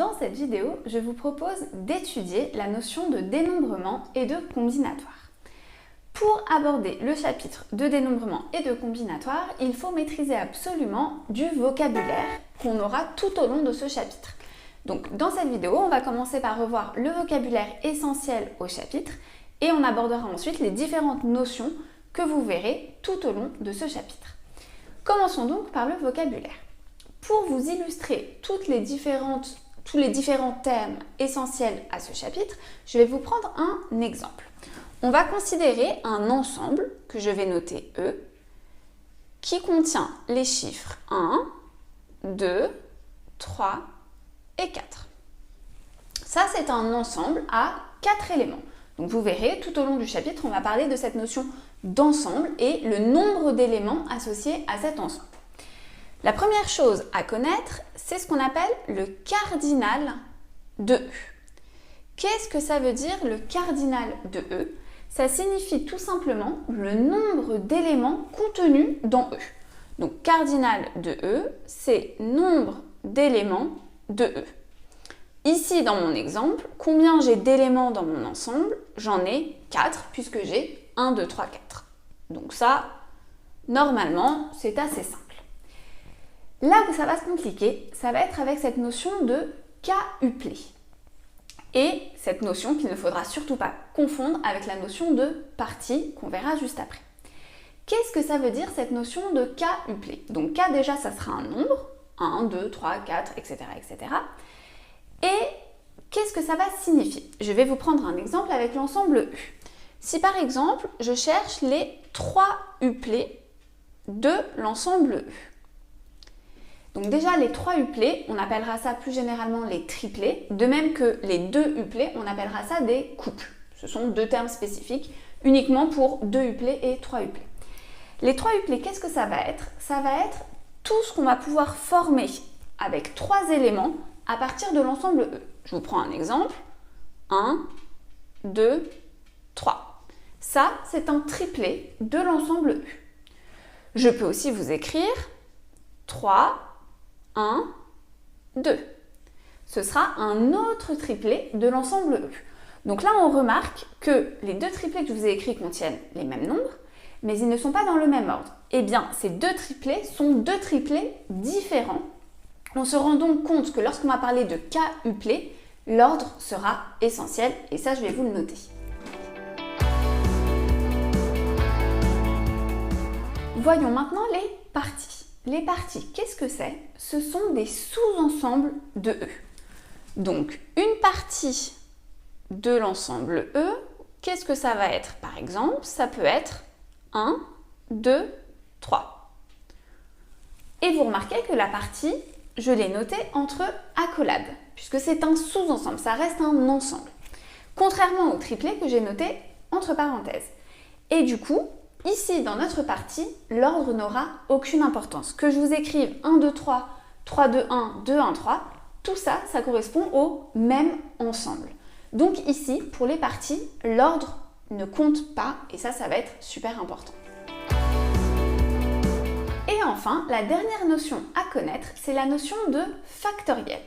Dans cette vidéo, je vous propose d'étudier la notion de dénombrement et de combinatoire. Pour aborder le chapitre de dénombrement et de combinatoire, il faut maîtriser absolument du vocabulaire qu'on aura tout au long de ce chapitre. Donc dans cette vidéo, on va commencer par revoir le vocabulaire essentiel au chapitre et on abordera ensuite les différentes notions que vous verrez tout au long de ce chapitre. Commençons donc par le vocabulaire. Pour vous illustrer tous les différents thèmes essentiels à ce chapitre, je vais vous prendre un exemple. On va considérer un ensemble, que je vais noter E, qui contient les chiffres 1, 2, 3 et 4. Ça, c'est un ensemble à 4 éléments. Donc vous verrez, tout au long du chapitre, on va parler de cette notion d'ensemble et le nombre d'éléments associés à cet ensemble. La première chose à connaître, c'est ce qu'on appelle le cardinal de E. Qu'est-ce que ça veut dire le cardinal de E? Ça signifie tout simplement le nombre d'éléments contenus dans E. Donc cardinal de E, c'est nombre d'éléments de E. Ici, dans mon exemple, combien j'ai d'éléments dans mon ensemble? J'en ai 4, puisque j'ai 1, 2, 3, 4. Donc ça, normalement, c'est assez simple. Là où ça va se compliquer, ça va être avec cette notion de K-uplé. Et cette notion qu'il ne faudra surtout pas confondre avec la notion de partie qu'on verra juste après. Qu'est-ce que ça veut dire cette notion de K-uplé? Donc K déjà, ça sera un nombre, 1, 2, 3, 4, etc. etc. Et qu'est-ce que ça va signifier? Je vais vous prendre un exemple avec l'ensemble U. Si par exemple, je cherche les 3 uplés de l'ensemble U. Donc déjà, les 3 uplés, on appellera ça plus généralement les triplés, de même que les 2 uplés, on appellera ça des couples. Ce sont deux termes spécifiques, uniquement pour 2 uplés et 3 uplés. Les 3 uplés, qu'est-ce que ça va être? Ça va être tout ce qu'on va pouvoir former avec 3 éléments à partir de l'ensemble E. Je vous prends un exemple. 1, 2, 3. Ça, c'est un triplet de l'ensemble E. Je peux aussi vous écrire 3, 1, 2. Ce sera un autre triplet de l'ensemble E. Donc là, on remarque que les deux triplets que je vous ai écrits contiennent les mêmes nombres, mais ils ne sont pas dans le même ordre. Eh bien, ces deux triplets sont deux triplets différents. On se rend donc compte que lorsqu'on va parler de K-uplé, l'ordre sera essentiel, et ça, je vais vous le noter. Voyons maintenant les parties. Les parties, qu'est-ce que c'est? Ce sont des sous-ensembles de E. Donc, une partie de l'ensemble E, qu'est-ce que ça va être? Par exemple, ça peut être 1, 2, 3. Et vous remarquez que la partie, je l'ai notée entre accolades, puisque c'est un sous-ensemble, ça reste un ensemble. Contrairement au triplet que j'ai noté entre parenthèses. Et du coup, ici, dans notre partie, l'ordre n'aura aucune importance. Que je vous écrive 1, 2, 3, 3, 2, 1, 2, 1, 3, tout ça, ça correspond au même ensemble. Donc ici, pour les parties, l'ordre ne compte pas et ça va être super important. Et enfin, la dernière notion à connaître, c'est la notion de factoriel.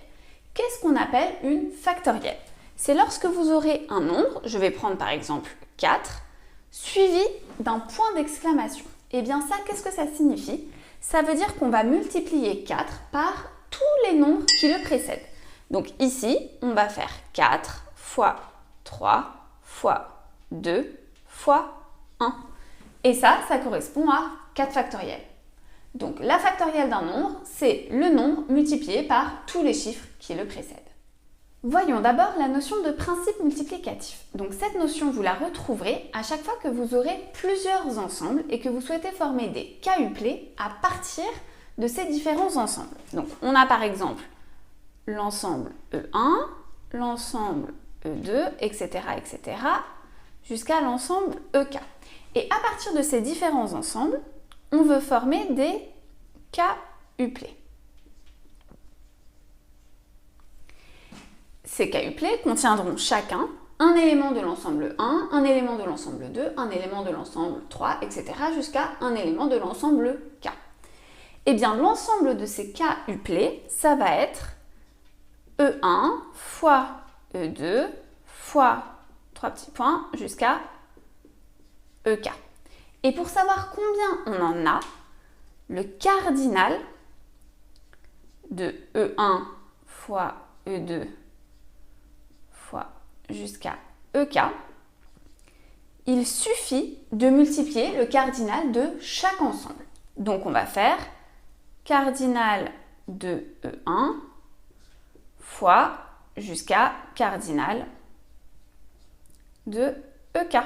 Qu'est-ce qu'on appelle une factorielle? C'est lorsque vous aurez un nombre, je vais prendre par exemple 4, suivi d'un point d'exclamation. Et bien ça, qu'est-ce que ça signifie? Ça veut dire qu'on va multiplier 4 par tous les nombres qui le précèdent. Donc ici, on va faire 4 fois 3 fois 2 fois 1. Et ça correspond à 4 factoriels. Donc la factorielle d'un nombre, c'est le nombre multiplié par tous les chiffres qui le précèdent. Voyons d'abord la notion de principe multiplicatif. Donc cette notion, vous la retrouverez à chaque fois que vous aurez plusieurs ensembles et que vous souhaitez former des K-uplés à partir de ces différents ensembles. Donc on a par exemple l'ensemble E1, l'ensemble E2, etc., etc., jusqu'à l'ensemble EK. Et à partir de ces différents ensembles, on veut former des K-uplés. Ces K-uplés contiendront chacun un élément de l'ensemble 1, un élément de l'ensemble 2, un élément de l'ensemble 3, etc. jusqu'à un élément de l'ensemble K. Eh bien, l'ensemble de ces K-uplés, ça va être E1 fois E2 fois 3 petits points jusqu'à EK. Et pour savoir combien on en a, le cardinal de E1 fois E2 fois jusqu'à EK, il suffit de multiplier le cardinal de chaque ensemble. Donc on va faire cardinal de E1 fois jusqu'à cardinal de EK.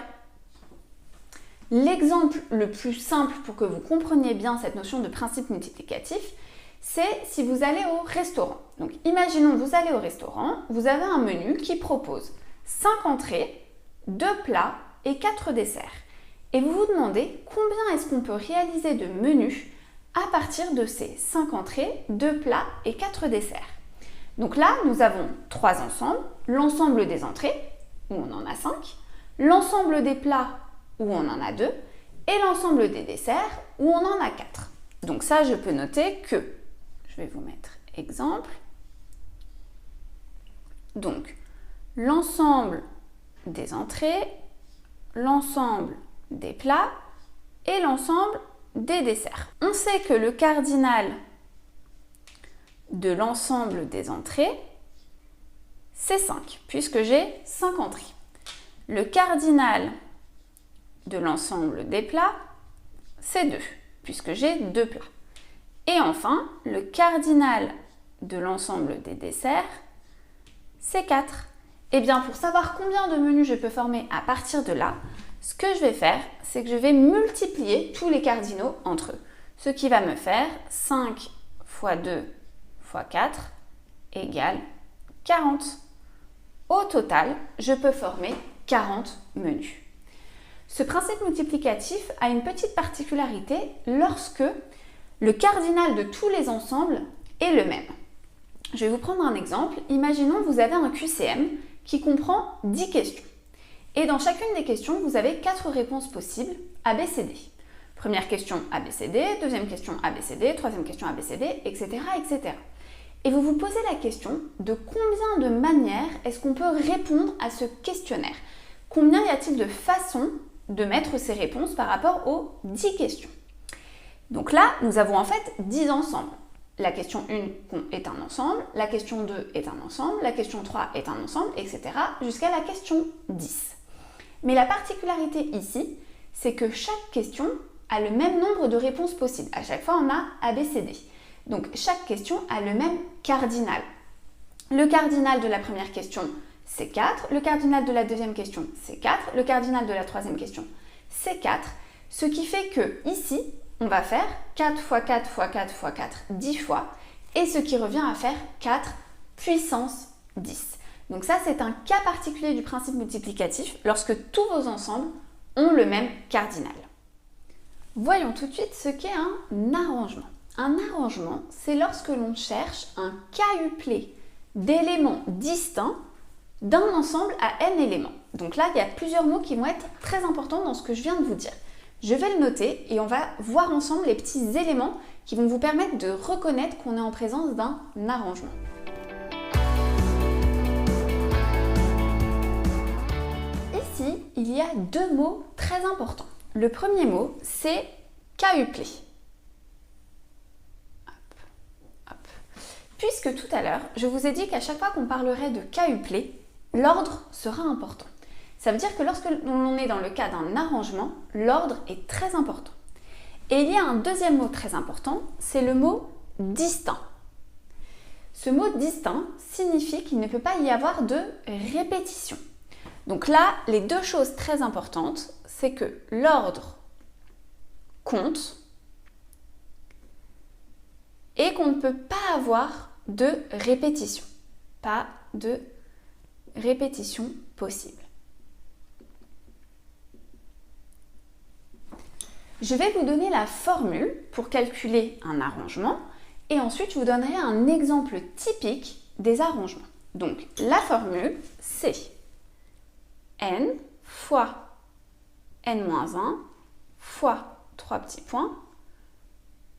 L'exemple le plus simple pour que vous compreniez bien cette notion de principe multiplicatif, c'est si vous allez au restaurant. Donc imaginons vous allez au restaurant, vous avez un menu qui propose 5 entrées, 2 plats et 4 desserts. Et vous vous demandez combien est-ce qu'on peut réaliser de menus à partir de ces 5 entrées, 2 plats et 4 desserts. Donc là, nous avons 3 ensembles, l'ensemble des entrées, où on en a 5, l'ensemble des plats, où on en a 2, et l'ensemble des desserts, où on en a 4. Donc ça, je peux noter que, je vais vous mettre exemple, donc l'ensemble des entrées, l'ensemble des plats et l'ensemble des desserts. On sait que le cardinal de l'ensemble des entrées, c'est 5, puisque j'ai 5 entrées. Le cardinal de l'ensemble des plats, c'est 2, puisque j'ai 2 plats. Et enfin, le cardinal de l'ensemble des desserts, c'est 4. Et bien, pour savoir combien de menus je peux former à partir de là, ce que je vais faire, c'est que je vais multiplier tous les cardinaux entre eux. Ce qui va me faire 5 fois 2 fois 4 égale 40. Au total, je peux former 40 menus. Ce principe multiplicatif a une petite particularité lorsque le cardinal de tous les ensembles est le même. Je vais vous prendre un exemple. Imaginons que vous avez un QCM qui comprend 10 questions. Et dans chacune des questions, vous avez 4 réponses possibles, A, B, C, D. Première question A, B, C, D, deuxième question A, B, C, D, troisième question A, B, C, D, etc., etc. Et vous vous posez la question de combien de manières est-ce qu'on peut répondre à ce questionnaire? Combien y a-t-il de façons de mettre ces réponses par rapport aux 10 questions? Donc là, nous avons en fait 10 ensembles. La question 1 est un ensemble, la question 2 est un ensemble, la question 3 est un ensemble, etc. jusqu'à la question 10. Mais la particularité ici, c'est que chaque question a le même nombre de réponses possibles. À chaque fois, on a A, B, C, D. Donc chaque question a le même cardinal. Le cardinal de la première question, c'est 4. Le cardinal de la deuxième question, c'est 4. Le cardinal de la troisième question, c'est 4. Ce qui fait que ici, on va faire 4 fois 4 fois 4 fois 4, 10 fois. Et ce qui revient à faire 4 puissance 10. Donc ça, c'est un cas particulier du principe multiplicatif lorsque tous vos ensembles ont le même cardinal. Voyons tout de suite ce qu'est un arrangement. Un arrangement, c'est lorsque l'on cherche un quadruplet d'éléments distincts d'un ensemble à n éléments. Donc là, il y a plusieurs mots qui vont être très importants dans ce que je viens de vous dire. Je vais le noter et on va voir ensemble les petits éléments qui vont vous permettre de reconnaître qu'on est en présence d'un arrangement. Ici, il y a 2 mots très importants. Le premier mot, c'est quadruplet. Puisque tout à l'heure, je vous ai dit qu'à chaque fois qu'on parlerait de quadruplet, l'ordre sera important. Ça veut dire que lorsque l'on est dans le cas d'un arrangement, l'ordre est très important. Et il y a un deuxième mot très important, c'est le mot distinct. Ce mot distinct signifie qu'il ne peut pas y avoir de répétition. Donc là, les 2 choses très importantes, c'est que l'ordre compte et qu'on ne peut pas avoir de répétition. Pas de répétition possible. Je vais vous donner la formule pour calculer un arrangement et ensuite je vous donnerai un exemple typique des arrangements. Donc la formule, c'est n fois n-1 fois 3 petits points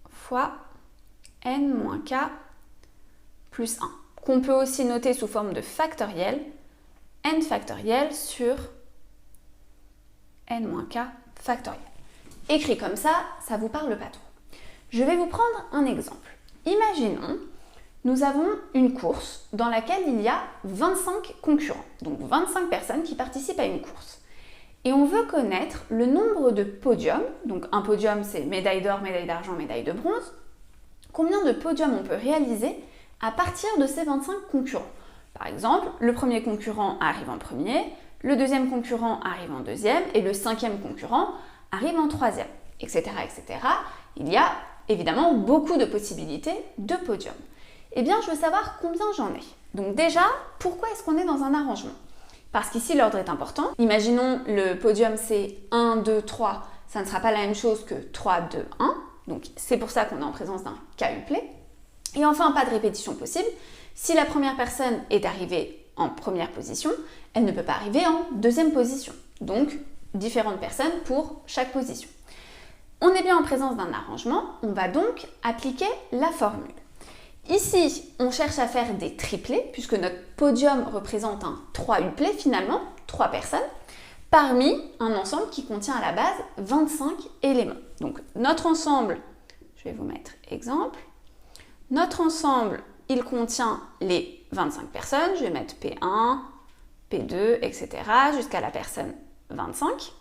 fois n-k plus 1. qu'on peut aussi noter sous forme de factoriel, n factoriel sur n-k factoriel. Écrit comme ça vous parle pas trop. Je vais vous prendre un exemple. Imaginons, nous avons une course dans laquelle il y a 25 concurrents, donc 25 personnes qui participent à une course. Et on veut connaître le nombre de podiums, donc un podium c'est médaille d'or, médaille d'argent, médaille de bronze, combien de podiums on peut réaliser à partir de ces 25 concurrents. Par exemple, le premier concurrent arrive en premier, le deuxième concurrent arrive en deuxième et le cinquième concurrent arrive en troisième, etc., etc. Il y a évidemment beaucoup de possibilités de podiums. Eh bien, je veux savoir combien j'en ai. Donc déjà, pourquoi est-ce qu'on est dans un arrangement? Parce qu'ici, l'ordre est important. Imaginons le podium, c'est 1, 2, 3. Ça ne sera pas la même chose que 3, 2, 1. Donc, c'est pour ça qu'on est en présence d'un quintuplet. Et enfin, pas de répétition possible. Si la première personne est arrivée en première position, elle ne peut pas arriver en deuxième position. Donc, différentes personnes pour chaque position. On est bien en présence d'un arrangement. On va donc appliquer la formule. Ici, on cherche à faire des triplés, puisque notre podium représente un 3-uplet finalement, 3 personnes, parmi un ensemble qui contient à la base 25 éléments. Donc notre ensemble, je vais vous mettre exemple, notre ensemble, il contient les 25 personnes, je vais mettre P1, P2, etc. jusqu'à la personne 25.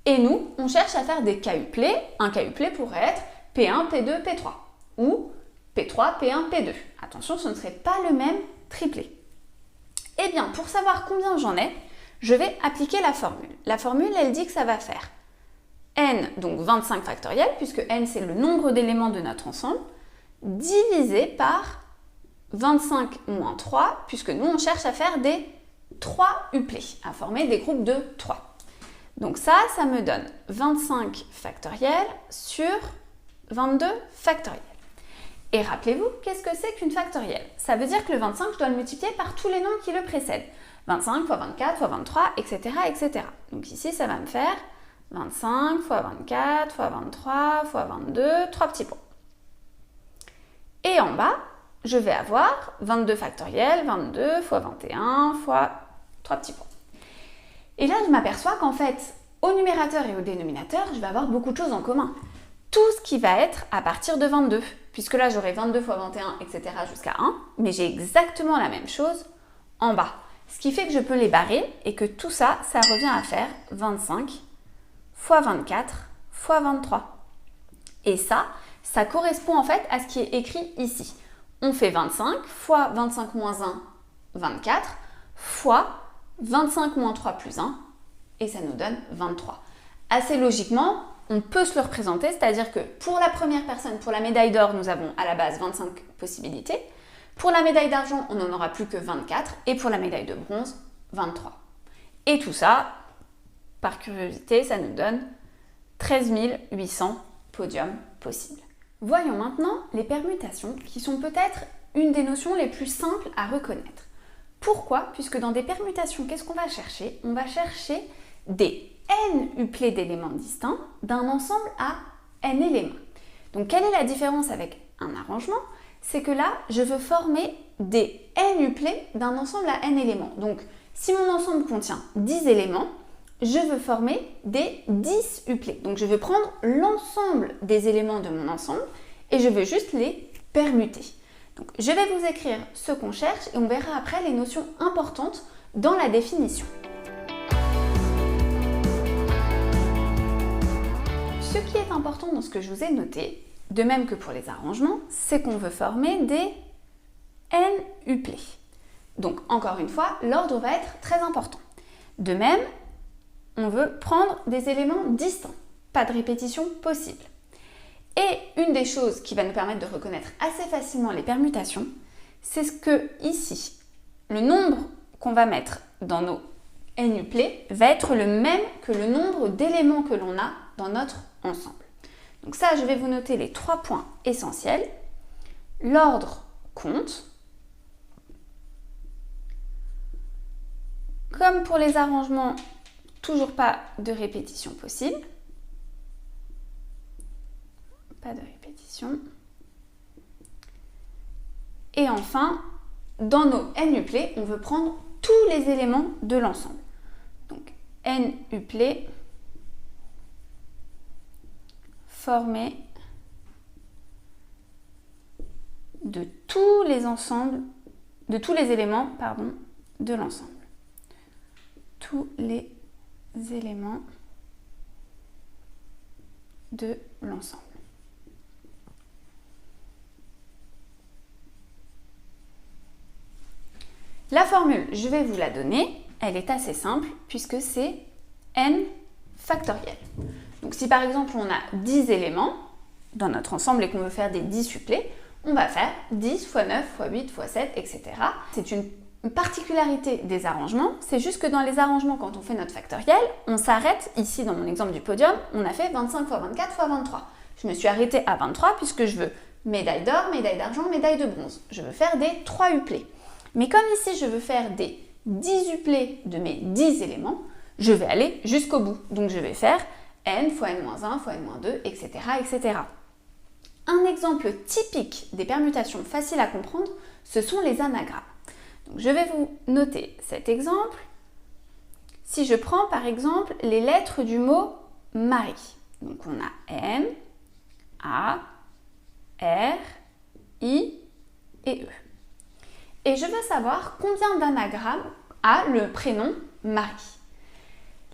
Et nous, on cherche à faire des quintuplets. Un quintuplet pourrait être P1, P2, P3 ou P3, P1, P2. Attention, ce ne serait pas le même triplet. Eh bien, pour savoir combien j'en ai, je vais appliquer la formule. La formule, elle dit que ça va faire n, donc 25 factoriel, puisque n c'est le nombre d'éléments de notre ensemble, divisé par 25 moins 3, puisque nous on cherche à faire des 3 uplets, à former des groupes de 3. Donc ça me donne 25 factoriel sur 22 factoriel. Et rappelez-vous, qu'est-ce que c'est qu'une factorielle? Ça veut dire que le 25, je dois le multiplier par tous les nombres qui le précèdent. 25 fois 24 fois 23, etc., etc. Donc ici, ça va me faire 25 fois 24 fois 23 fois 22, 3 petits points. Et en bas, je vais avoir 22 factoriel, 22 fois 21 fois 3 petits points. Et là, je m'aperçois qu'en fait, au numérateur et au dénominateur, je vais avoir beaucoup de choses en commun. Tout ce qui va être à partir de 22, puisque là j'aurai 22 fois 21, etc. jusqu'à 1, mais j'ai exactement la même chose en bas. Ce qui fait que je peux les barrer et que tout ça, ça revient à faire 25 fois 24 fois 23. Et ça correspond en fait à ce qui est écrit ici. On fait 25 fois 25 moins 1, 24, fois 25 moins 3 plus 1, et ça nous donne 23. Assez logiquement, on peut se le représenter, c'est-à-dire que pour la première personne, pour la médaille d'or, nous avons à la base 25 possibilités. Pour la médaille d'argent, on n'en aura plus que 24. Et pour la médaille de bronze, 23. Et tout ça, par curiosité, ça nous donne 13 800 podiums possibles. Voyons maintenant les permutations qui sont peut-être une des notions les plus simples à reconnaître. Pourquoi? Puisque dans des permutations, qu'est-ce qu'on va chercher? On va chercher des n uplets d'éléments distincts d'un ensemble à n éléments. Donc quelle est la différence avec un arrangement? C'est que là, je veux former des n uplets d'un ensemble à n éléments. Donc si mon ensemble contient 10 éléments, je veux former des 10 uplets. Donc je veux prendre l'ensemble des éléments de mon ensemble et je veux juste les permuter. Donc je vais vous écrire ce qu'on cherche et on verra après les notions importantes dans la définition. Ce qui est important dans ce que je vous ai noté, de même que pour les arrangements, c'est qu'on veut former des n uplets. Donc encore une fois, l'ordre va être très important. De même, on veut prendre des éléments distincts, pas de répétition possible. Et une des choses qui va nous permettre de reconnaître assez facilement les permutations, c'est ce que ici, le nombre qu'on va mettre dans nos n uplets va être le même que le nombre d'éléments que l'on a dans notre ensemble. Donc ça, je vais vous noter les 3 points essentiels. L'ordre compte. Comme pour les arrangements, toujours pas de répétition possible. Pas de répétition. Et enfin, dans nos n-uplets, on veut prendre tous les éléments de l'ensemble. Donc, n-uplets formés de tous les éléments, de l'ensemble. Tous les éléments de l'ensemble. La formule, je vais vous la donner, elle est assez simple puisque c'est n factoriel. Donc si par exemple on a 10 éléments dans notre ensemble et qu'on veut faire des 10 supplés, on va faire 10 fois 9 fois 8 fois 7, etc. C'est une particularité des arrangements, c'est juste que dans les arrangements, quand on fait notre factoriel, on s'arrête, ici dans mon exemple du podium, on a fait 25 fois 24 fois 23. Je me suis arrêtée à 23 puisque je veux médaille d'or, médaille d'argent, médaille de bronze. Je veux faire des 3 uplés. Mais comme ici, je veux faire des 10 uplés de mes 10 éléments, je vais aller jusqu'au bout. Donc, je vais faire n fois n-1 fois n-2, etc., etc. Un exemple typique des permutations faciles à comprendre, ce sont les anagrammes. Donc, je vais vous noter cet exemple. Si je prends par exemple les lettres du mot Marie, donc on a M, A, R, I et E. Et je veux savoir combien d'anagrammes a le prénom Marie.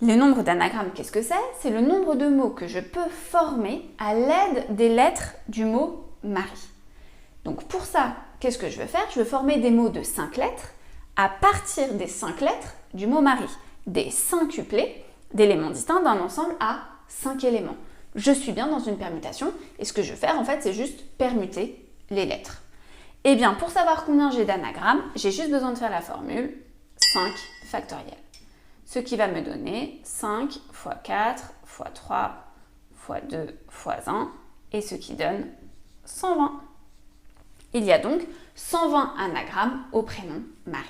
Le nombre d'anagrammes, qu'est-ce que c'est? C'est le nombre de mots que je peux former à l'aide des lettres du mot Marie. Donc pour ça, qu'est-ce que je veux faire? Je veux former des mots de 5 lettres à partir des 5 lettres du mot Marie, des 5 uplés d'éléments distincts d'un ensemble à 5 éléments. Je suis bien dans une permutation et ce que je veux faire en fait, c'est juste permuter les lettres. Eh bien, pour savoir combien j'ai d'anagrammes, j'ai juste besoin de faire la formule 5 factoriel. Ce qui va me donner 5 fois 4 fois 3 fois 2 fois 1 et ce qui donne 120. Il y a donc 120 anagrammes au prénom Marie.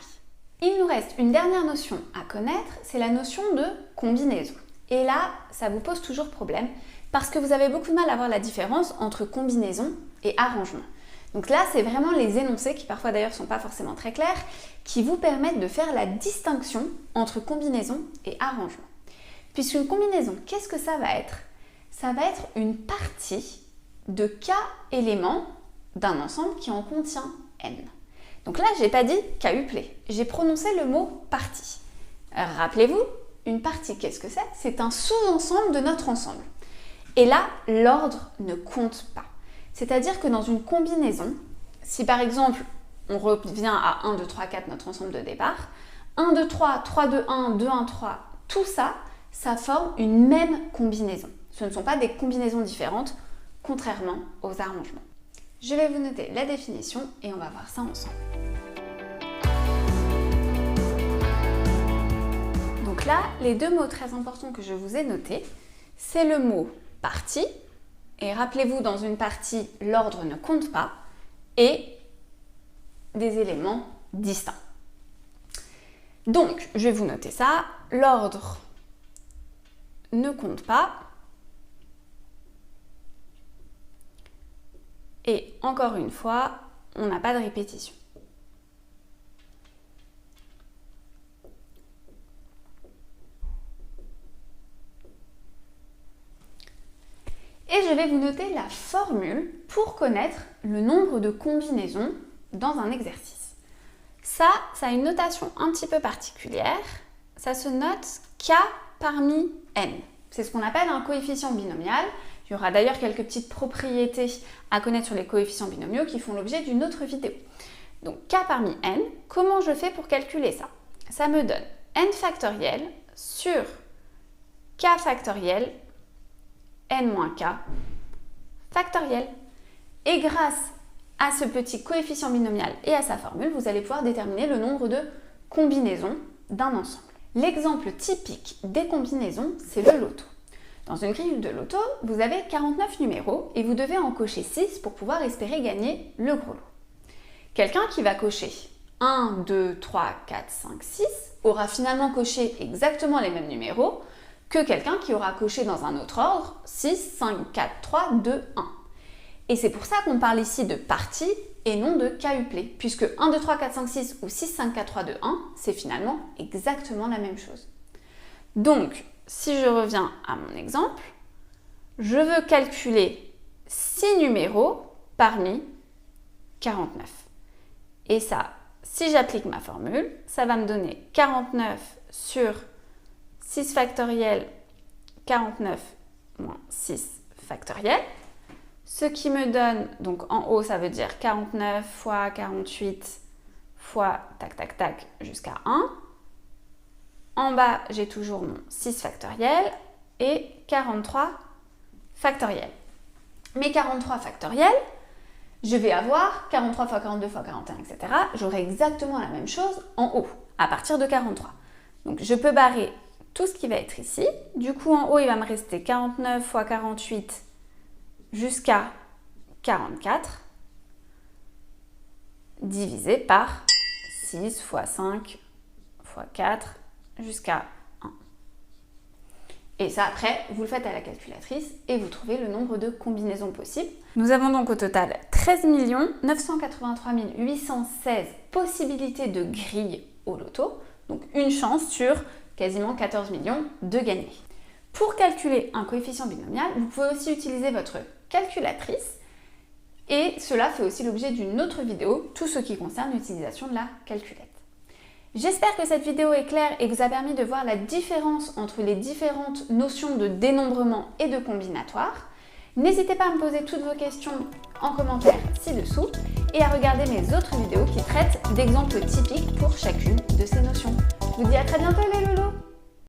Il nous reste une dernière notion à connaître, c'est la notion de combinaison. Et là, ça vous pose toujours problème parce que vous avez beaucoup de mal à voir la différence entre combinaison et arrangement. Donc là, c'est vraiment les énoncés, qui parfois d'ailleurs ne sont pas forcément très clairs, qui vous permettent de faire la distinction entre combinaison et arrangement. Puisqu'une combinaison, qu'est-ce que ça va être? Ça va être une partie de k éléments d'un ensemble qui en contient n. Donc là, je n'ai pas dit k uplé, j'ai prononcé le mot partie. Rappelez-vous, une partie, qu'est-ce que c'est? C'est un sous-ensemble de notre ensemble. Et là, l'ordre ne compte pas. C'est-à-dire que dans une combinaison, si par exemple, on revient à 1, 2, 3, 4, notre ensemble de départ, 1, 2, 3, 3, 2, 1, 2, 1, 3, tout ça, ça forme une même combinaison. Ce ne sont pas des combinaisons différentes, contrairement aux arrangements. Je vais vous noter la définition et on va voir ça ensemble. Donc là, les deux mots très importants que je vous ai notés, c'est le mot partie. Et rappelez-vous, dans une partie, l'ordre ne compte pas, et des éléments distincts. Donc, je vais vous noter ça, l'ordre ne compte pas, et encore une fois, on n'a pas de répétition. Et je vais vous noter la formule pour connaître le nombre de combinaisons dans un exercice. Ça a une notation un petit peu particulière. Ça se note k parmi n. C'est ce qu'on appelle un coefficient binomial. Il y aura d'ailleurs quelques petites propriétés à connaître sur les coefficients binomiaux qui font l'objet d'une autre vidéo. Donc k parmi n, comment je fais pour calculer ça? Ça me donne n factoriel sur k factoriel n-k factoriel. Et grâce à ce petit coefficient binomial et à sa formule, vous allez pouvoir déterminer le nombre de combinaisons d'un ensemble. L'exemple typique des combinaisons, c'est le loto. Dans une grille de loto, vous avez 49 numéros et vous devez en cocher 6 pour pouvoir espérer gagner le gros lot. Quelqu'un qui va cocher 1, 2, 3, 4, 5, 6 aura finalement coché exactement les mêmes numéros que quelqu'un qui aura coché dans un autre ordre 6, 5, 4, 3, 2, 1. Et c'est pour ça qu'on parle ici de partie et non de quadruplé, puisque 1, 2, 3, 4, 5, 6 ou 6, 5, 4, 3, 2, 1, c'est finalement exactement la même chose. Donc, si je reviens à mon exemple, je veux calculer 6 numéros parmi 49. Et ça, si j'applique ma formule, ça va me donner 49 sur 6 factoriel, 49 moins 6 factoriel. Ce qui me donne, donc en haut, ça veut dire 49 fois 48 fois tac tac tac jusqu'à 1. En bas, j'ai toujours mon 6 factoriel et 43 factoriel. Mes 43 factoriels, je vais avoir 43 fois 42 fois 41, etc. J'aurai exactement la même chose en haut, à partir de 43. Donc je peux barrer tout ce qui va être ici. Du coup, en haut, il va me rester 49 fois 48 jusqu'à 44, divisé par 6 fois 5 fois 4 jusqu'à 1. Et ça, après, vous le faites à la calculatrice et vous trouvez le nombre de combinaisons possibles. Nous avons donc au total 13 983 816 possibilités de grille au loto, donc une chance sur quasiment 14 millions de gagner. Pour calculer un coefficient binomial, vous pouvez aussi utiliser votre calculatrice et cela fait aussi l'objet d'une autre vidéo, tout ce qui concerne l'utilisation de la calculette. J'espère que cette vidéo est claire et vous a permis de voir la différence entre les différentes notions de dénombrement et de combinatoire. N'hésitez pas à me poser toutes vos questions en commentaire ci-dessous et à regarder mes autres vidéos qui traitent d'exemples typiques pour chacune de ces notions. Je vous dis à très bientôt les lolos!